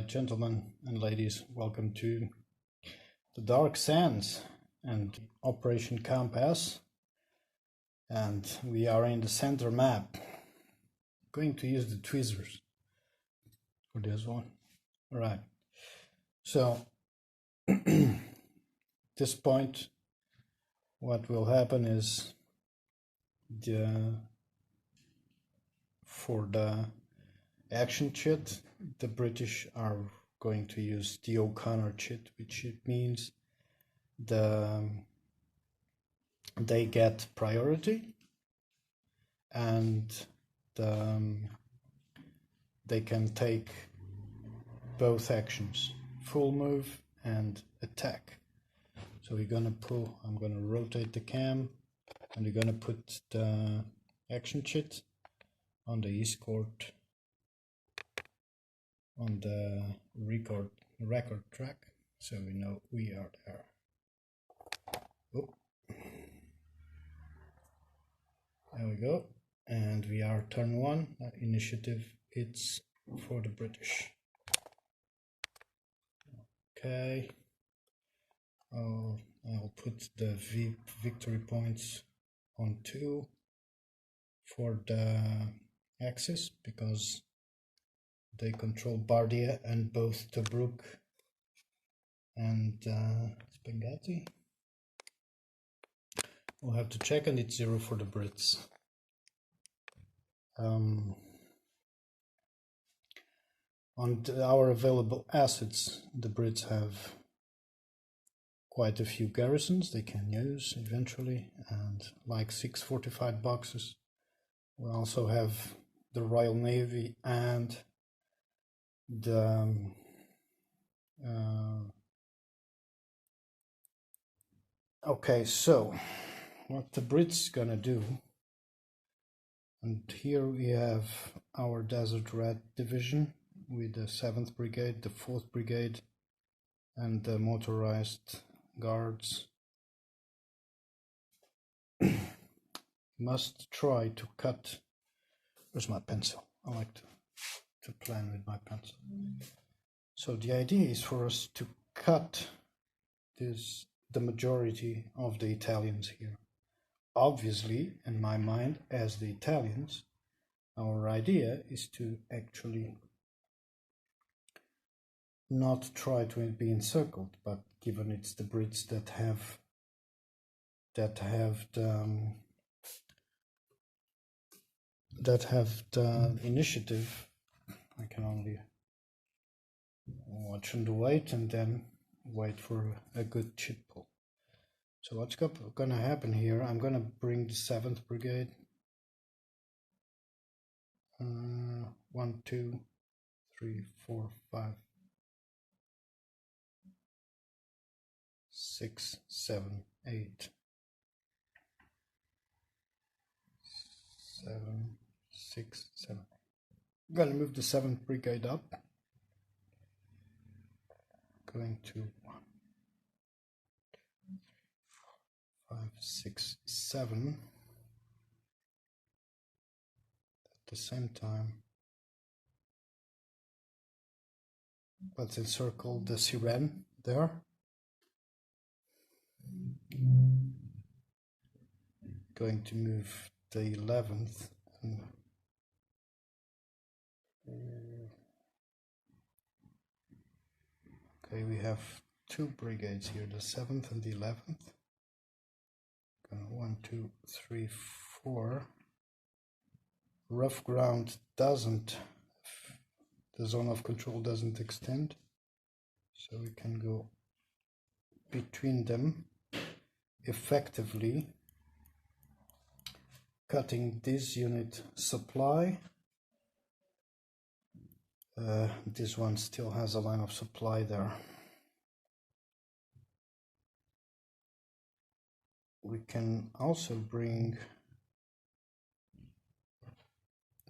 Alright, gentlemen and ladies, welcome to the Dark Sands and Operation Compass. And we are in the center map. Going to use the tweezers for this one. Alright, so at this point, what will happen is for the action cheat, the British are going to use the O'Connor cheat, which it means they get priority and they can take both actions, full move and attack. So we're gonna I'm gonna rotate the cam and we're gonna put the action cheat on the east court on the record track, so we know we are there. Oh. There we go, and we are turn one. Initiative it's for the British. Okay, I'll put the victory points on 2 for the Axis because they control Bardia and both Tobruk and Spaghetti. We'll have to check, and it's 0 for the Brits. On our available assets, the Brits have quite a few garrisons they can use eventually, and like 6 fortified boxes. We also have the Royal Navy and the okay, so what the Brits gonna do, and here we have our Desert Red division with the 7th Brigade, the 4th Brigade and the motorized guards. Must try to cut. Where's my pencil? I like to plan with my pencil. So the idea is for us to cut the majority of the Italians here. Obviously, in my mind, as the Italians, our idea is to actually not try to be encircled, but given it's the Brits that have the initiative, I can only watch and wait and then wait for a good cheat pull. So what's gonna happen here, I'm gonna bring the 7th Brigade. 1, 2, 3, 4, 5, 6, 7, 8, 7, 6, 7. I'm gonna move the 7th Brigade up. Going to 1, 5, 6, 7. At the same time, let's encircle the Siren there. Going to move the 11th. Okay, we have 2 brigades here, the 7th and the 11th. 1, 2, 3, 4. Rough ground doesn't, the zone of control doesn't extend, so we can go between them, effectively cutting this unit supply. This one still has a line of supply there. We can also bring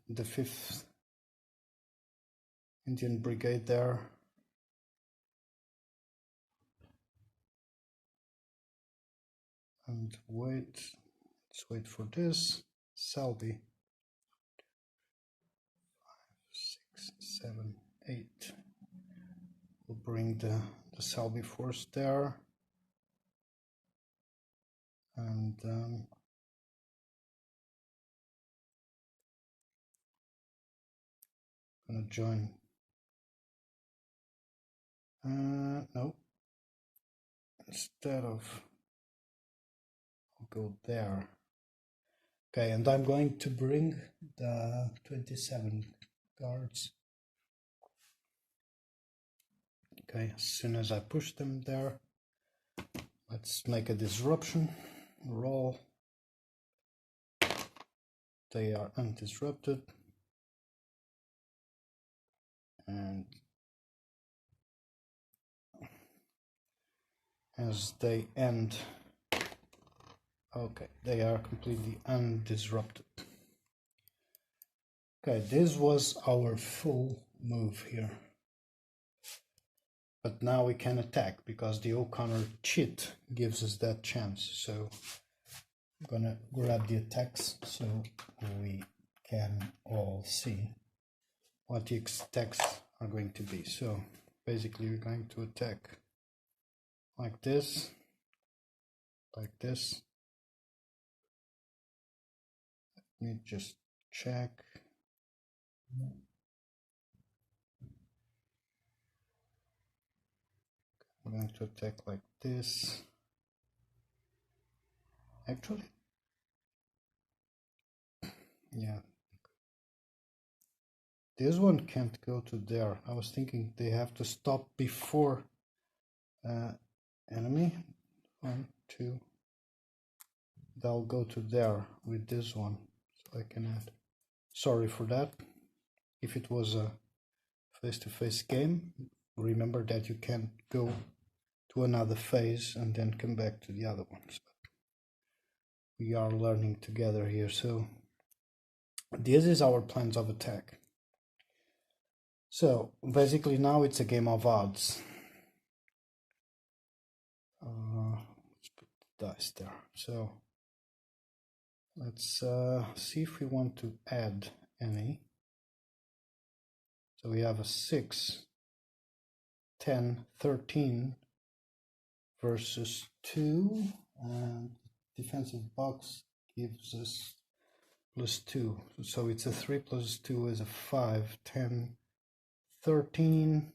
the 5th Indian Brigade there. And let's wait for this. Selby. 5, 6, 7, 8. We'll bring the Selby force there, and gonna join. No. Instead of, I'll go there. Okay, and I'm going to bring the 27 guards. Okay, as soon as I push them there, let's make a disruption. Roll. They are undisrupted. And as they end, okay, they are completely undisrupted. Okay, this was our full move here. But now we can attack because the O'Connor cheat gives us that chance. So I'm gonna grab the attacks so we can all see what the attacks are going to be. So basically we're going to attack like this, like this. Let me just check. I'm going to attack like this. Actually, yeah. This one can't go to there. I was thinking they have to stop before enemy. 1, 2. They'll go to there with this one. So I can add. Sorry for that. If it was a face-to-face game, remember that you can go to another phase and then come back to the other ones. We are learning together here. So this is our plans of attack. So basically now it's a game of odds. Let's put the dice there. So let's see if we want to add any. So we have a 6, 10, 13 versus 2, and defensive box gives us +2. So it's a 3 plus 2 is a 5, 10, 13.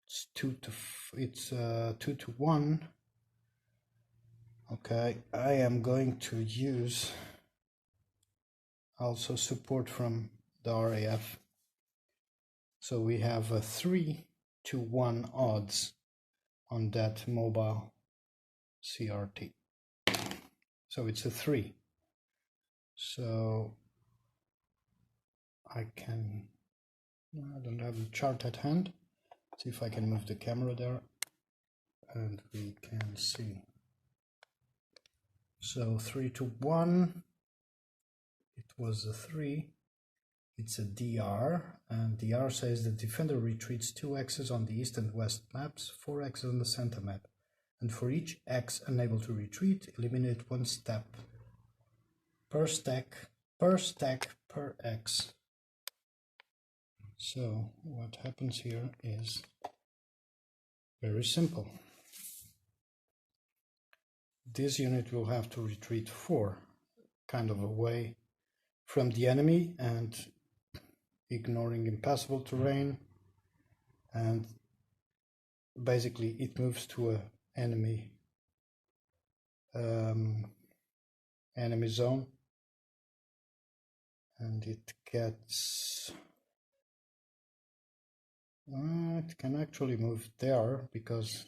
It's 2 to 1. Okay, I am going to use also support from the RAF. So we have a 3 to 1 odds on that mobile CRT. So it's a 3. So I don't have the chart at hand. See if I can move the camera there and we can see. So 3 to 1, it was a 3. It's a DR, and DR says the defender retreats 2 X's on the east and west maps, 4 X's on the center map, and for each X unable to retreat, eliminate 1 step per stack per X. So what happens here is very simple. This unit will have to retreat 4, kind of away from the enemy and ignoring impassable terrain, and basically it moves to a enemy zone, and it gets it can actually move there because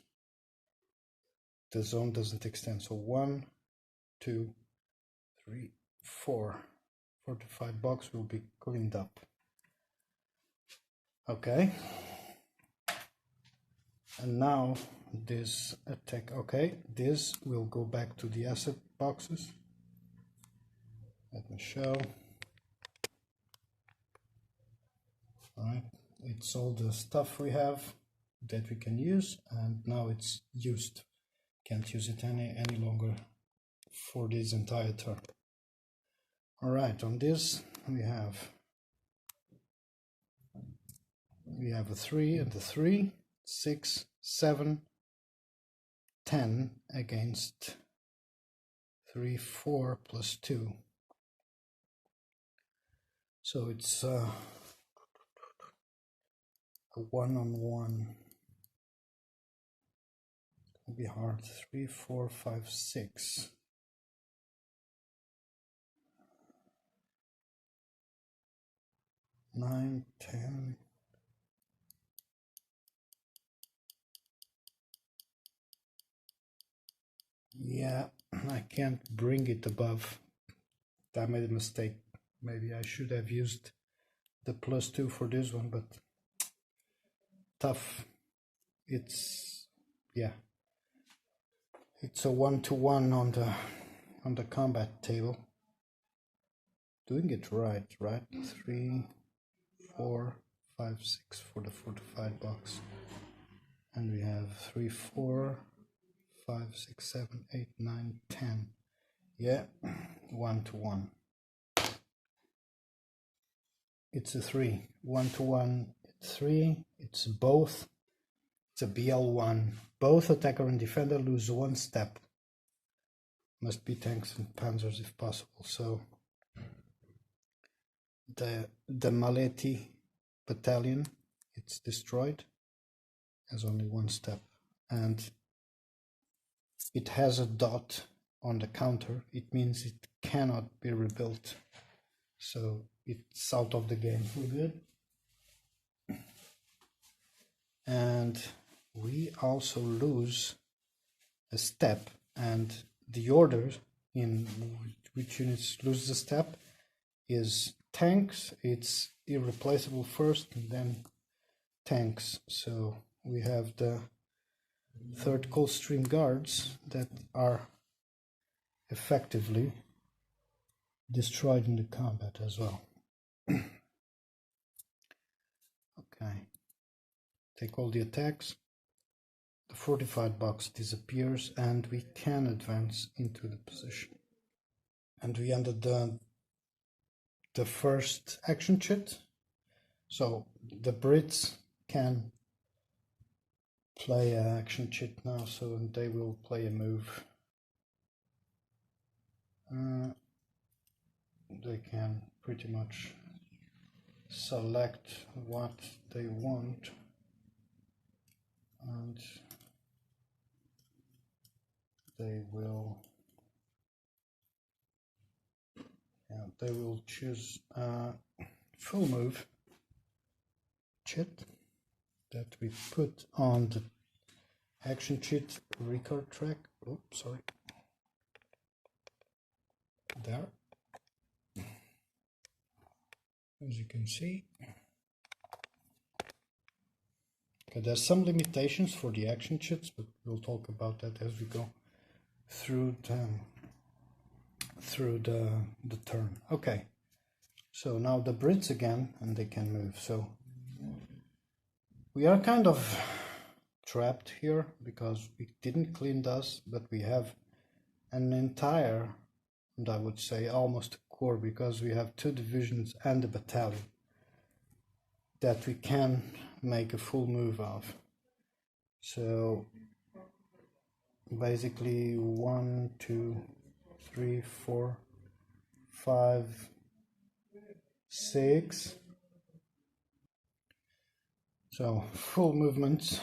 the zone doesn't extend. So 1, 2, 3, 4 fortified box will be cleaned up. Okay, and now this attack, okay, this will go back to the asset boxes. Let me show. Alright, it's all the stuff we have that we can use, and now it's used. Can't use it any longer for this entire turn. Alright, on this we have a 3 and a 3. 6, 7, 10 against 3, 4 plus 2. So it's a one-on-one. It'll be hard. 3, 4, 5, 6. 9, 10. Yeah, I can't bring it above. I made a mistake. Maybe I should have used the +2 for this one, but tough. It's, yeah, it's a 1-to-1 on the combat table. Doing it right? 3, 4, 5, 6 for the fortified box, and we have 3, 4, 5, 6, 7, 8, 9, 10. Yeah, 1-to-1. It's a 3. 1-to-1. It's 3. It's both. It's a BL1. Both attacker and defender lose 1 step. Must be tanks and panzers if possible. So the Maleti battalion, it's destroyed. Has only 1 step, and it has a dot on the counter. It means it cannot be rebuilt. So it's out of the game for good. And we also lose a step, and the order in which units lose the step is tanks. It's irreplaceable first and then tanks. So we have the 3rd Coldstream Guards that are effectively destroyed in the combat as well. Okay, take all the attacks. The fortified box disappears and we can advance into the position. And we ended the first action chit. So the Brits can play an action chit now, so they will play a move. They can pretty much select what they want, and they will choose a full move chit that we put on the action chit record track. Oops, sorry. There. As you can see. Okay, there's some limitations for the action chits, but we'll talk about that as we go through the turn. Okay, so now the Brits again, and they can move. So we are kind of trapped here because we didn't clean dust, but we have an entire, and I would say almost a core, because we have 2 divisions and a battalion that we can make a full move of. So basically 1, 2, 3, 4, 5, 6. So full movements,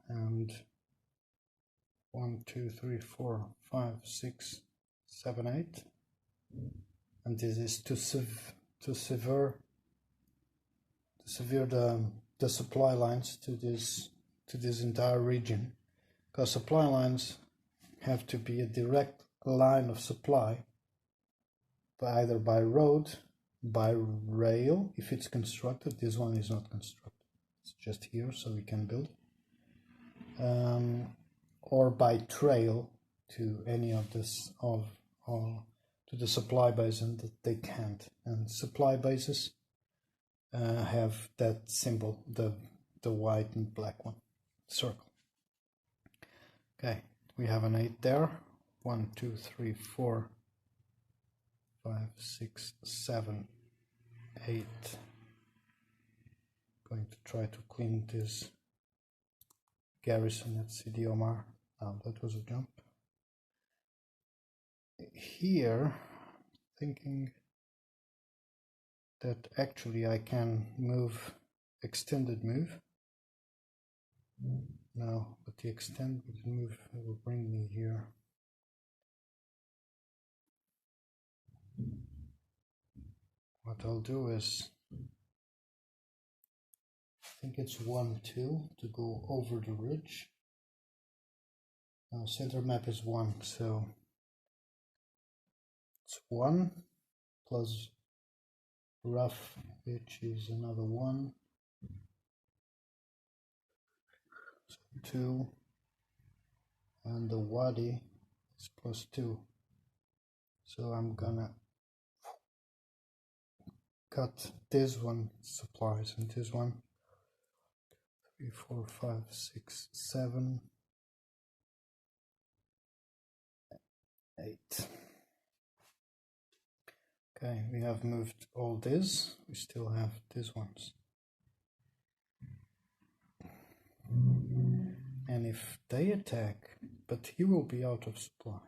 and 1, 2, 3, 4, 5, 6, 7, 8. And this is to sever the supply lines to this entire region, because supply lines have to be a direct line of supply, either by road, by rail if it's constructed. This one is not constructed, it's just here so we can build, or by trail to any of this to the supply base, and that they can't. And supply bases have that symbol, the white and black one, circle. Okay, we have an 8 there. 1, 2, 3, 4, 5, 6, 7, 8. Going to try to clean this garrison at Sidi Omar. Oh, that was a jump. Here, thinking that actually I can move, extended move. No, but the extended move will bring me here. What I'll do is, I think it's 1, 2 to go over the ridge. Now center map is 1, so it's 1 plus rough, which is another 1. So 2, and the wadi is plus 2. So I'm gonna cut this one supplies and this one. 3, 4, 5, 6, 7, 8. Okay, we have moved all this. We still have these ones. And if they attack, but he will be out of supply.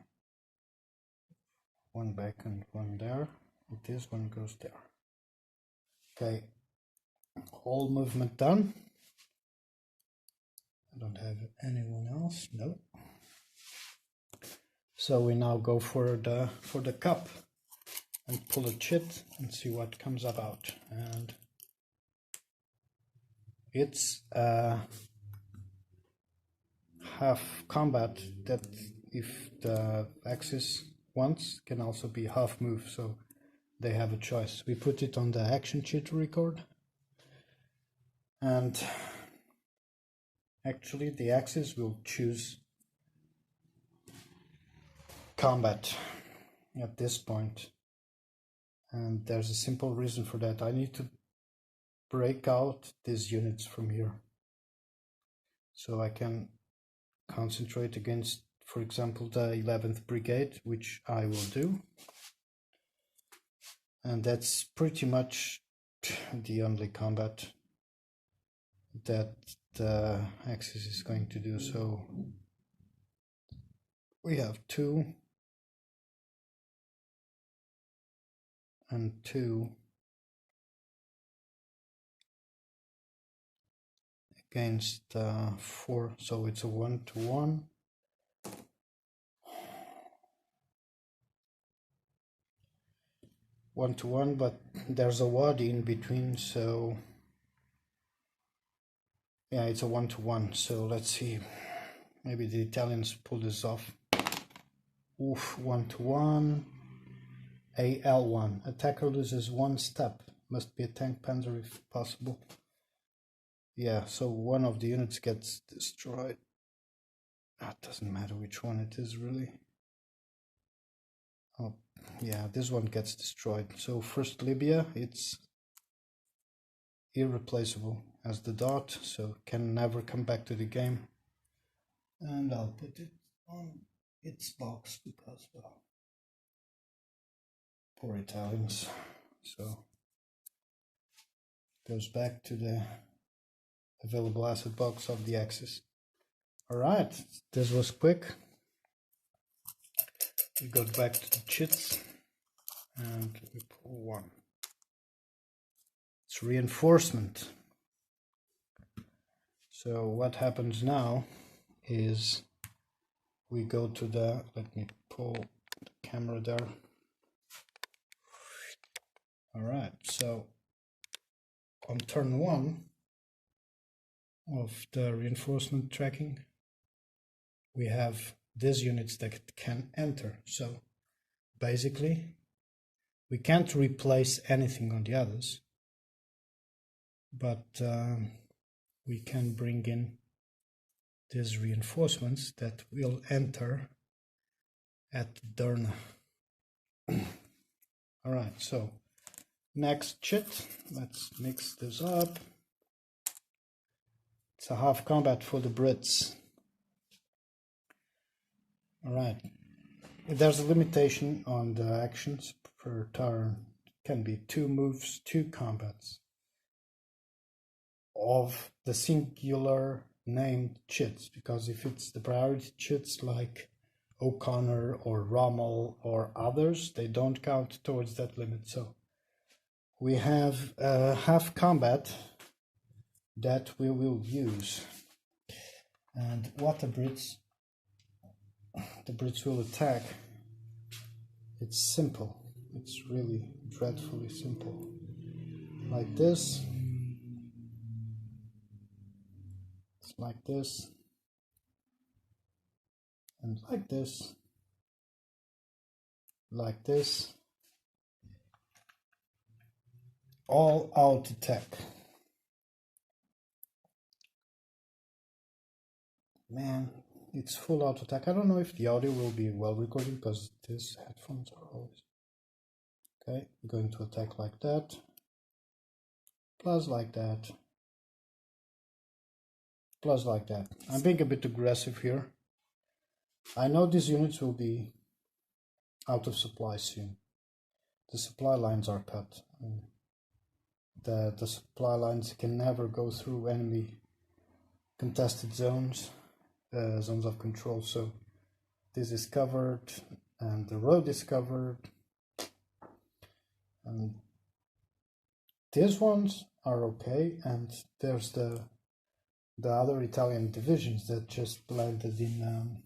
1 back and 1 there. And this one goes there. Okay, all movement done. I don't have anyone else. No. So we now go for the cup and pull a chit and see what comes about. And it's half combat that, if the axis wants, can also be half move, so they have a choice. We put it on the action sheet to record, and actually the axis will choose combat at this point, and there's a simple reason for that. I need to break out these units from here so I can concentrate against, for example, the 11th Brigade, which I will do. And that's pretty much the only combat that the Axis is going to do. So we have 2 and 2 against 4, so it's a 1-to-1. One-to-one, but there's a wadi in between, so yeah, it's a 1-to-1. So let's see, maybe the Italians pull this off. Oof, 1-to-1. AL1. Attacker loses 1 step. Must be a tank panzer if possible. Yeah, so one of the units gets destroyed. It doesn't matter which one it is, really. Oh, yeah, this one gets destroyed. So first Libya, it's irreplaceable as the dot, so can never come back to the game. And I'll put it on its box because, well, poor Italians. So goes back to the available asset box of the Axis. Alright, this was quick. We go back to the chits and we pull 1. It's reinforcement. So what happens now is we go to the, let me pull the camera there. Alright, so on turn 1 of the reinforcement tracking, we have these units that can enter. So basically we can't replace anything on the others, but we can bring in these reinforcements that will enter at Derna. Alright, so next chit, let's mix this up. It's a half combat for the Brits. Alright, there's a limitation on the actions per turn. It can be 2 moves, 2 combats of the singular named chits, because if it's the priority chits like O'Connor or Rommel or others, they don't count towards that limit. So we have half combat that we will use. And what the Brits will attack, it's simple. It's really dreadfully simple. Like this. It's like this. And like this. Like this. All out attack. Man, it's full out attack. I don't know if the audio will be well recorded because these headphones are always... Okay, I'm going to attack like that. Plus like that. Plus like that. I'm being a bit aggressive here. I know these units will be out of supply soon. The supply lines are cut. The supply lines can never go through enemy contested zones, zones of control. So this is covered and the road is covered. And these ones are okay, and there's the other Italian divisions that just landed in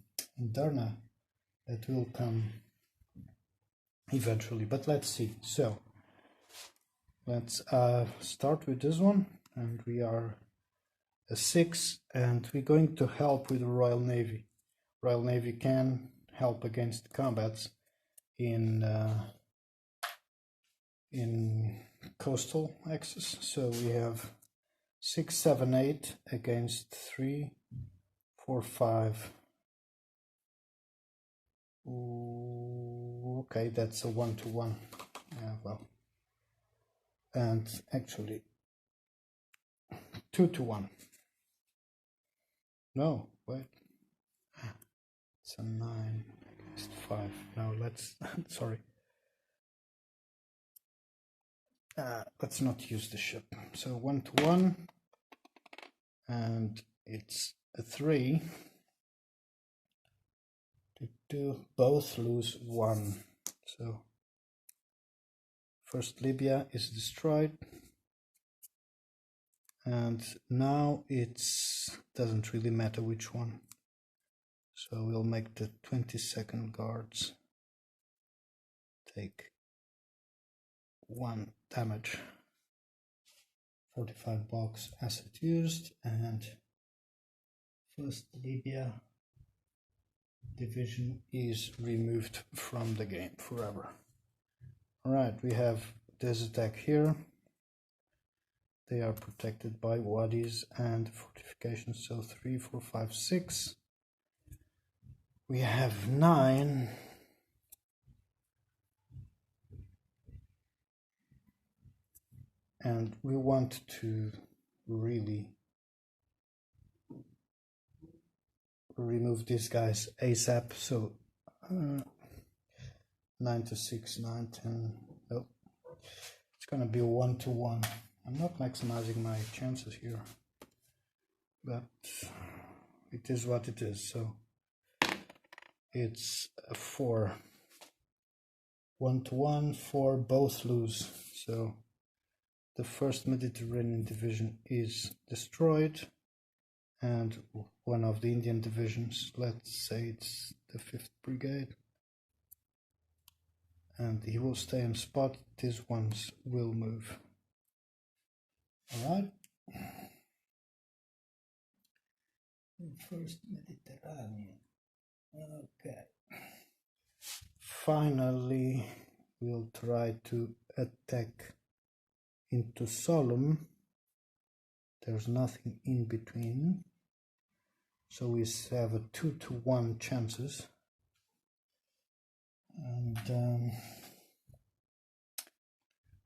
Derna that will come eventually. But let's see. So let's start with this one, and we are a 6, and we're going to help with the Royal Navy. Royal Navy can help against combats in coastal axis. So we have 6, 7, 8 against 3, 4, 5. Ooh, okay, that's a 1-to-1. Yeah, well, and actually 2-to-1. No, wait. It's a 9 against 5. No, let's sorry. Let's not use the ship. So 1-to-1, and it's a 3. Both lose 1. So first Libya is destroyed, and now it's doesn't really matter which one. So we'll make the 22nd guards take 1 damage. 45 blocks asset used, and first Libya division is removed from the game forever. Alright, we have this attack here. They are protected by wadis and fortifications, so 3, 4, 5, 6. We have 9. And we want to really remove these guys ASAP. So 9 to 6, 9, 10. Oh, it's gonna be a 1-to-1. I'm not maximizing my chances here, but it is what it is. So it's a 4. 1-to-1, 4, both lose. So the first Mediterranean division is destroyed, and one of the Indian divisions, let's say it's the 5th Brigade, and he will stay on spot. These ones will move. Alright. First Mediterranean. Okay. Finally, we'll try to attack into Solum. There's nothing in between, so we have a 2-to-1 chances, and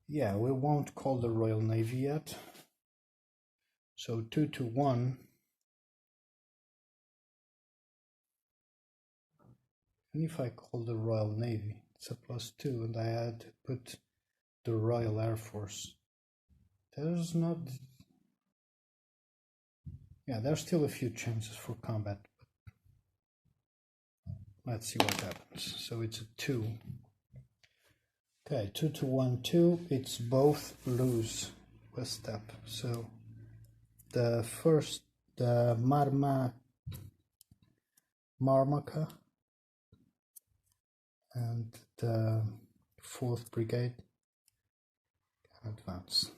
yeah, we won't call the Royal Navy yet, so 2-to-1, and if I call the Royal Navy, it's a +2, and I had to put the Royal Air Force. There's not... Yeah, there's still a few chances for combat. Let's see what happens. So it's a 2. Okay, 2 to 1, 2. It's both lose a step. So the first, the Marmaka and the 4th Brigade can advance.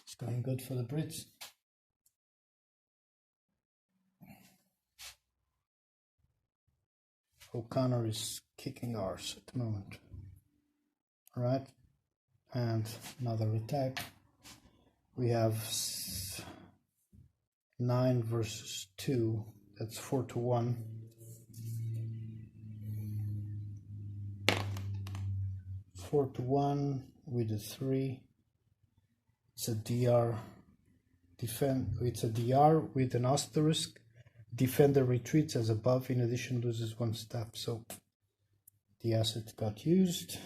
It's going good for the Brits. O'Connor is kicking arse at the moment. Alright, and another attack. We have 9 versus 2. That's 4 to 1. With a 3. It's a DR. It's a DR with an asterisk. Defender retreats as above, in addition loses 1 step. So the asset got used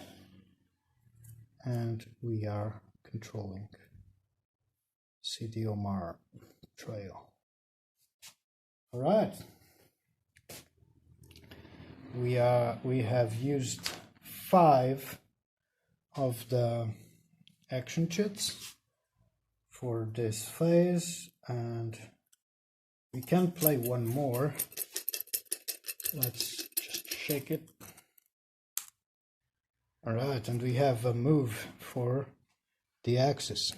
and we are controlling Sidi Omar Trail. Alright. We have used 5 of the action chits for this phase, and we can play one more. Let's just shake it. Alright, and we have a move for the Axis.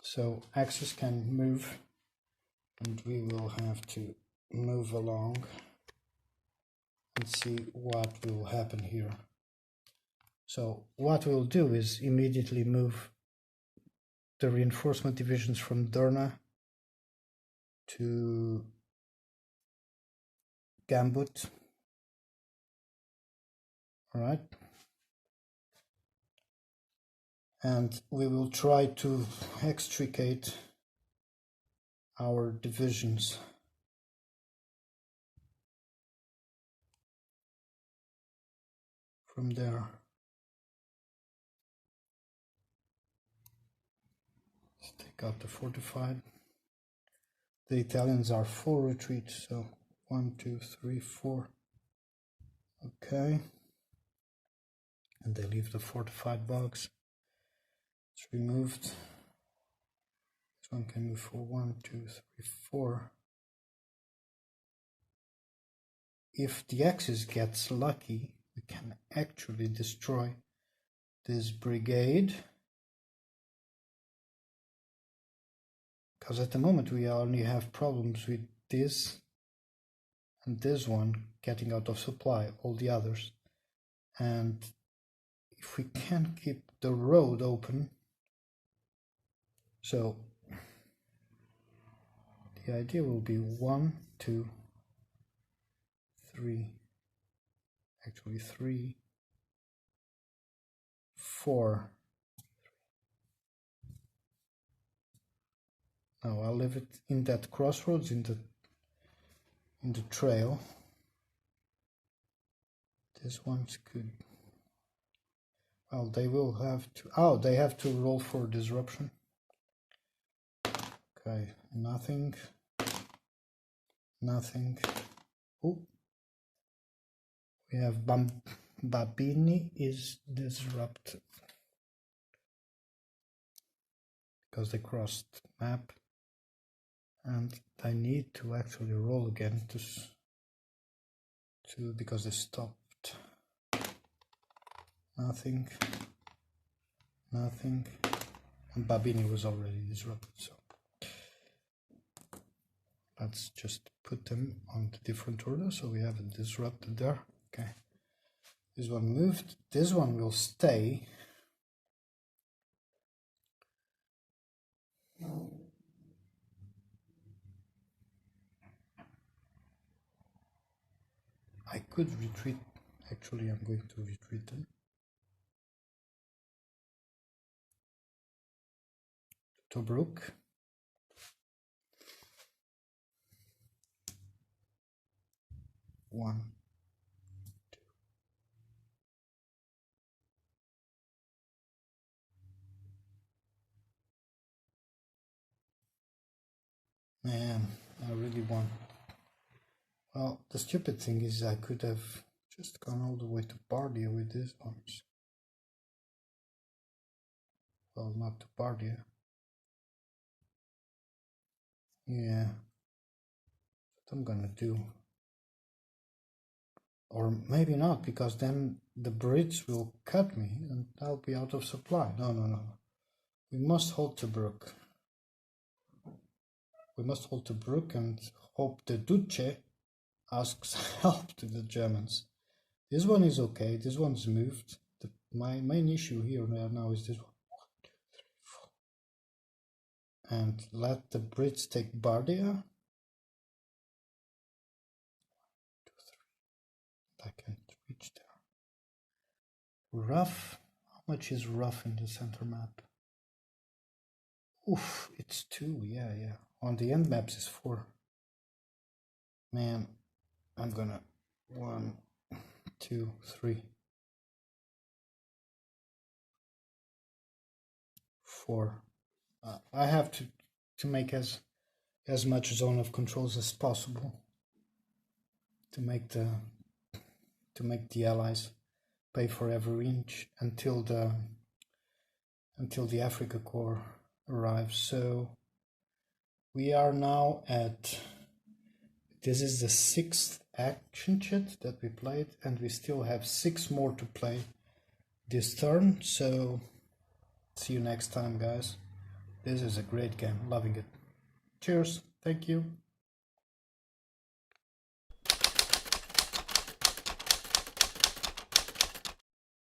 So Axis can move, and we will have to move along and see what will happen here. So what we'll do is immediately move the reinforcement divisions from Derna to Gambut. Alright. And we will try to extricate our divisions from there. Let's take out the fortified. The Italians are full retreat, so 1, 2, 3, 4. Okay. And they leave the fortified box. It's removed. This one can move for 1, 2, 3, 4. If the Axis gets lucky, we can actually destroy this brigade. Because at the moment we only have problems with this and this one getting out of supply, all the others. And if we can keep the road open, so the idea will be 1, 2, 3, actually 3, 4. Now I'll leave it in that crossroads, in the trail. This one's good. Well, they will have to. Oh, they have to roll for disruption. Okay, nothing. Nothing. Oh, we have Babini is disrupted because they crossed map, and I need to actually roll again to because they stopped. Nothing. Nothing. And Babini was already disrupted, so let's just put them on the different order. So we have it disrupted there. Okay. This one moved. This one will stay. I could retreat. Actually, I'm going to retreat them. Tobruk. One, two. Man, I really want. Well, the stupid thing is I could have just gone all the way to Bardia with these arms. Well, not to Bardia. Yeah. What I'm gonna do. Or maybe not, because then the Brits will cut me and I'll be out of supply. No. We must hold Tobruk. We must hold Tobruk and hope the Duce asks help to the Germans. This one is okay. This one's moved. My main issue here now is this one. 1, 2, 3, 4. And let the Brits take Bardia. 1, 2, 3. I can't reach there. Rough. How much is rough in the center map? Oof, it's 2. Yeah. On the end maps is 4. Man, I'm gonna 1, 2, 3, 4. I have to make as much zone of controls as possible to make the allies pay for every inch until the Africa Corps arrives. So we are now at, this is the 6th action chat that we played, and we still have 6 more to play this turn. So see you next time, guys. This is a great game, loving it. Cheers, thank you.